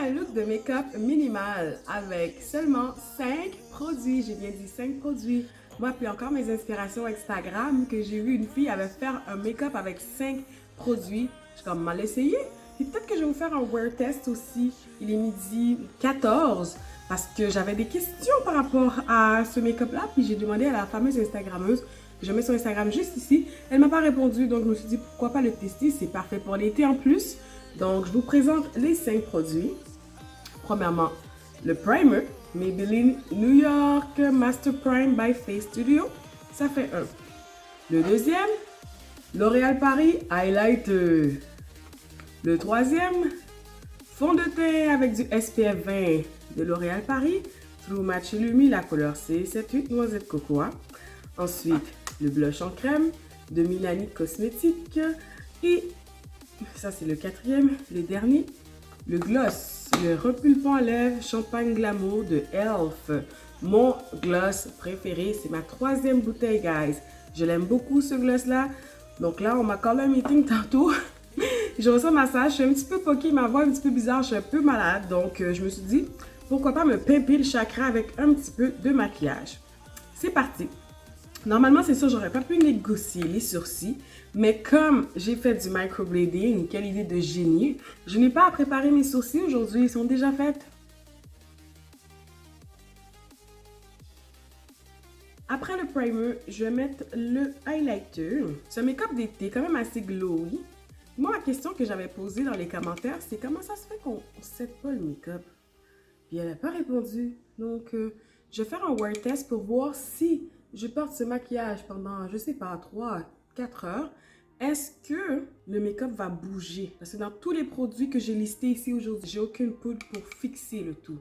un look de make-up minimal avec seulement 5 produits. J'ai bien dit 5 produits. Moi, puis encore mes inspirations Instagram, que j'ai vu une fille avait faire un make-up avec 5 produits. Je suis comme, mal essayé. Puis peut-être que je vais vous faire un wear test aussi. Il est midi 14 parce que j'avais des questions par rapport à ce make-up-là. Puis j'ai demandé à la fameuse Instagrammeuse, je mets son Instagram juste ici. Elle m'a pas répondu, donc je me suis dit pourquoi pas le tester. C'est parfait pour l'été en plus. Donc je vous présente les 5 produits. Premièrement, le primer, Maybelline New York Master Prime by Face Studio. Ça fait un. Le deuxième, L'Oréal Paris Highlighter. Le troisième, fond de teint avec du SPF 20 de L'Oréal Paris, True Match Illumi, la couleur C78 Noisette Cocoa. Ensuite, le blush en crème de Milani Cosmétiques. Et ça, c'est le quatrième, le dernier, le gloss, le repulpant à lèvres Champagne Glamour de e.l.f. Mon gloss préféré, c'est ma troisième bouteille, guys. Je l'aime beaucoup, ce gloss-là. Donc là, on m'a collé un meeting tantôt. Je reçois un massage, je suis un petit peu poquée, ma voix est un petit peu bizarre, je suis un peu malade. Donc, je me suis dit, pourquoi pas me pimper le chakra avec un petit peu de maquillage. C'est parti. Normalement, c'est sûr, j'aurais pas pu négocier les sourcils, mais comme j'ai fait du microblading, quelle idée de génie, je n'ai pas à préparer mes sourcils aujourd'hui, ils sont déjà faits. Après le primer, je vais mettre le highlighter. C'est un make-up d'été, quand même assez glowy. Moi, la question que j'avais posée dans les commentaires, c'est comment ça se fait qu'on ne set pas le make-up? Puis elle n'a pas répondu. Donc, je vais faire un wear test pour voir si je porte ce maquillage pendant, je sais pas, 3-4 heures. Est-ce que le make-up va bouger? Parce que dans tous les produits que j'ai listés ici aujourd'hui, j'ai aucune poudre pour fixer le tout.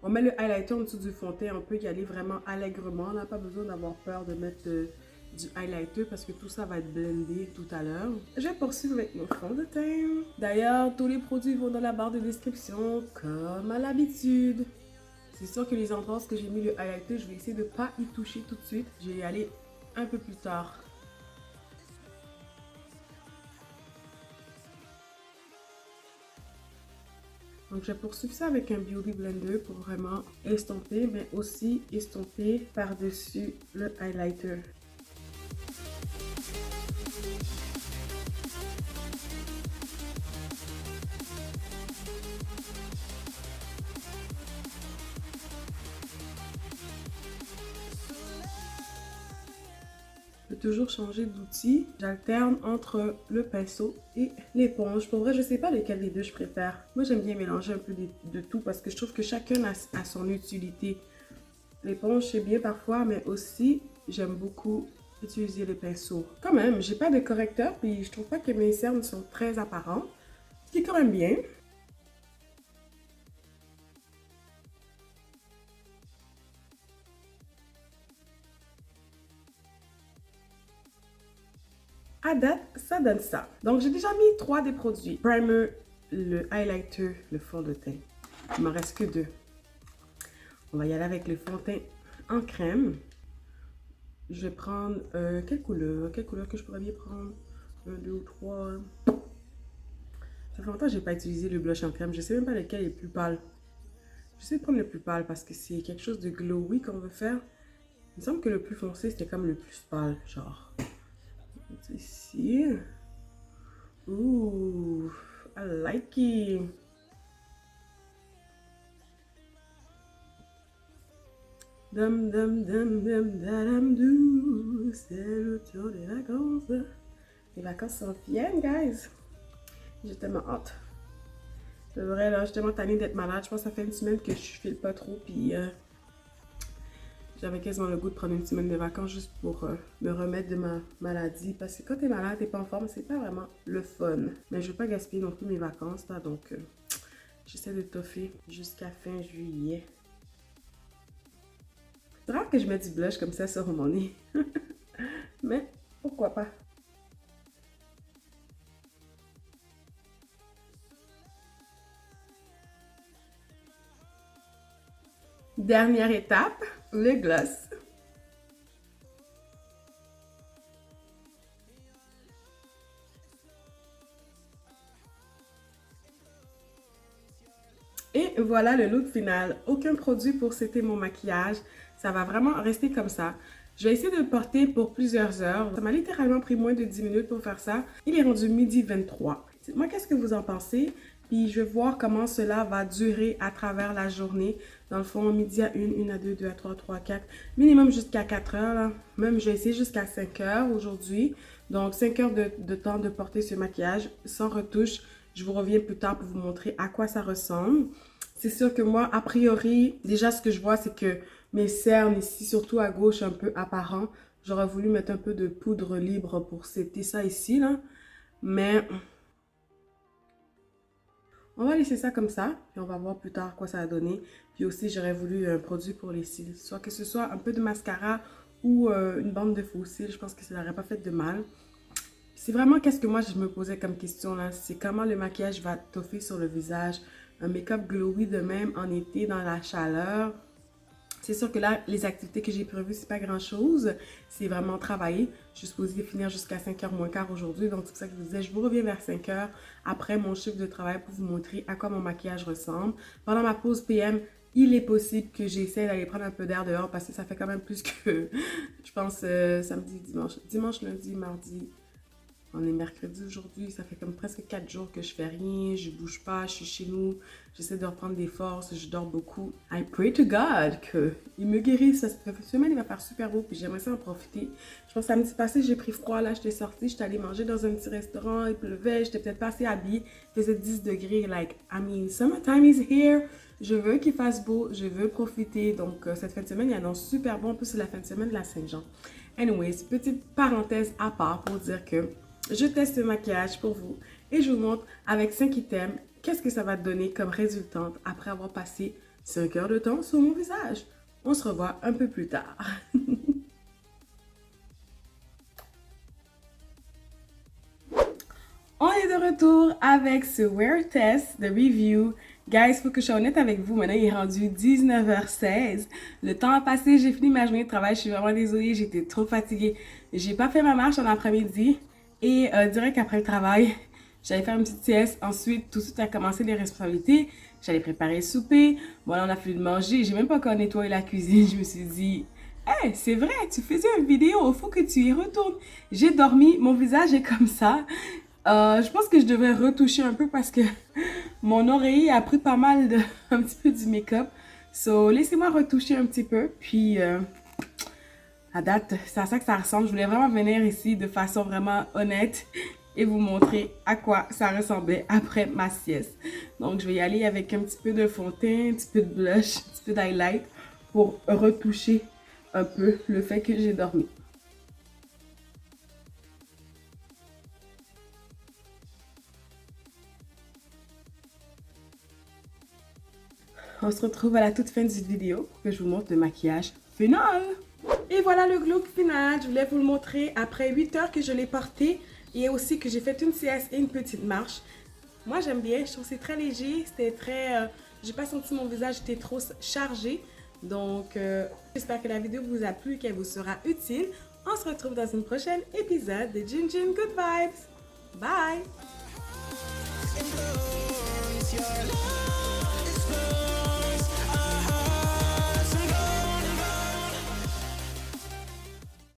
On met le highlighter en dessous du fond de teint. On peut y aller vraiment allègrement. On n'a pas besoin d'avoir peur de mettre du highlighter parce que tout ça va être blendé tout à l'heure. Je vais poursuivre avec mon fond de teint. D'ailleurs, tous les produits vont dans la barre de description comme à l'habitude. C'est sûr que les endroits où j'ai mis le highlighter, je vais essayer de ne pas y toucher tout de suite. Je vais y aller un peu plus tard. Donc, je vais poursuivre ça avec un Beauty Blender pour vraiment estomper, mais aussi estomper par-dessus le highlighter. Je peux toujours changer d'outil. J'alterne entre le pinceau et l'éponge. Pour vrai, je ne sais pas lequel des deux je préfère. Moi, j'aime bien mélanger un peu de tout parce que je trouve que chacun a son utilité. L'éponge, c'est bien parfois, mais aussi, j'aime beaucoup utiliser le pinceau. Quand même, j'ai pas de correcteur, puis je trouve pas que mes cernes sont très apparentes. Ce qui est quand même bien. À date, ça donne ça. Donc, j'ai déjà mis 3 des produits. Primer, le highlighter, le fond de teint. Il m'en reste que 2. On va y aller avec le fond de teint en crème. Je vais prendre quelle couleur? Quelle couleur que je pourrais bien prendre? 1, 2 ou 3. Ça fait longtemps que je n'ai pas utilisé le blush en crème. Je ne sais même pas lequel est le plus pâle. J'essaie de prendre le plus pâle parce que c'est quelque chose de glowy qu'on veut faire. Il me semble que le plus foncé, c'était comme le plus pâle, genre. Ici. Ouh, I like it. Dum dum dum dum dam dou. C'est le tour des vacances. Les vacances sont viennent, guys. J'ai tellement hâte. C'est vrai, là, je suis tellement tannée d'être malade. Je pense que ça fait une semaine que je file pas trop. Puis j'avais quasiment le goût de prendre une semaine de vacances juste pour me remettre de ma maladie. Parce que quand t'es malade, t'es pas en forme, c'est pas vraiment le fun. Mais je veux pas gaspiller non plus mes vacances, là. Donc, j'essaie de toffer jusqu'à fin juillet. C'est rare que je mette du blush comme ça sur mon nez. Mais pourquoi pas? Dernière étape, le gloss. Et voilà le look final. Aucun produit pour setter mon maquillage. Ça va vraiment rester comme ça. Je vais essayer de le porter pour plusieurs heures. Ça m'a littéralement pris moins de 10 minutes pour faire ça. Il est rendu midi 23. Dites-moi qu'est-ce que vous en pensez. Puis je vais voir comment cela va durer à travers la journée. Dans le fond, midi à 1, 1 à 2, 2 à 3, 3 à 4. Minimum jusqu'à 4 heures. Là. Même je vais essayer jusqu'à 5 heures aujourd'hui. Donc 5 heures de temps de porter ce maquillage sans retouche. Je vous reviens plus tard pour vous montrer à quoi ça ressemble. C'est sûr que moi, a priori, déjà ce que je vois, c'est que mes cernes ici, surtout à gauche, un peu apparent. J'aurais voulu mettre un peu de poudre libre pour setter ça ici, là. Mais on va laisser ça comme ça. Puis on va voir plus tard quoi ça va donner. Puis aussi, j'aurais voulu un produit pour les cils. Soit que ce soit un peu de mascara ou une bande de faux cils. Je pense que ça n'aurait pas fait de mal. C'est vraiment qu'est-ce que moi je me posais comme question là. C'est comment le maquillage va toffer sur le visage. Un make-up glowy de même en été dans la chaleur. C'est sûr que là, les activités que j'ai prévues, c'est pas grand-chose. C'est vraiment travailler. Je suis supposée finir jusqu'à 5h moins quart aujourd'hui. Donc, c'est pour ça que je vous disais, je vous reviens vers 5h après mon chiffre de travail pour vous montrer à quoi mon maquillage ressemble. Pendant ma pause PM, il est possible que j'essaie d'aller prendre un peu d'air dehors parce que ça fait quand même plus que, je pense, samedi, dimanche, lundi, mardi. On est mercredi aujourd'hui, ça fait comme presque 4 jours que je fais rien, je bouge pas, je suis chez nous, j'essaie de reprendre des forces, je dors beaucoup. I pray to God qu'il me guérisse, cette semaine il va faire super beau, puis j'aimerais ça en profiter. Je pense que samedi passé j'ai pris froid, là j'étais sortie, j'étais allée manger dans un petit restaurant, il pleuvait, j'étais peut-être pas assez habillée, il faisait 10 degrés, like, I mean, summertime is here. Je veux qu'il fasse beau, je veux profiter, donc cette fin de semaine il annonce super bon, en plus c'est la fin de semaine de la Saint-Jean. Anyways, petite parenthèse à part pour dire que je teste le maquillage pour vous et je vous montre avec 5 items qu'est-ce que ça va donner comme résultante après avoir passé 5 heures de temps sur mon visage. On se revoit un peu plus tard. On est de retour avec ce wear test de review. Guys, faut que je sois honnête avec vous. Maintenant, il est rendu 19h16. Le temps a passé, j'ai fini ma journée de travail. Je suis vraiment désolée, j'étais trop fatiguée. J'ai pas fait ma marche en après-midi. Et direct après le travail, j'allais faire une petite sieste. Ensuite, tout de suite, a commencé les responsabilités. J'allais préparer le souper. Voilà, on a fini de manger. J'ai même pas encore nettoyé la cuisine. Je me suis dit, hey, c'est vrai, tu faisais une vidéo. Il faut que tu y retournes. J'ai dormi. Mon visage est comme ça. Je pense que je devrais retoucher un peu parce que mon oreiller a pris pas mal de, un petit peu du make-up. So, laissez-moi retoucher un petit peu. Puis, à date, c'est à ça que ça ressemble. Je voulais vraiment venir ici de façon vraiment honnête et vous montrer à quoi ça ressemblait après ma sieste. Donc, je vais y aller avec un petit peu de fond de teint, un petit peu de blush, un petit peu d'highlight pour retoucher un peu le fait que j'ai dormi. On se retrouve à la toute fin de cette vidéo pour que je vous montre le maquillage final. Et voilà le look final. Je voulais vous le montrer après 8 heures que je l'ai porté et aussi que j'ai fait une sieste et une petite marche. Moi, j'aime bien. Je trouve que c'est très léger. C'était très... j'ai pas senti mon visage était trop chargé. Donc, j'espère que la vidéo vous a plu et qu'elle vous sera utile. On se retrouve dans une prochaine épisode de Jin Jin Good Vibes. Bye!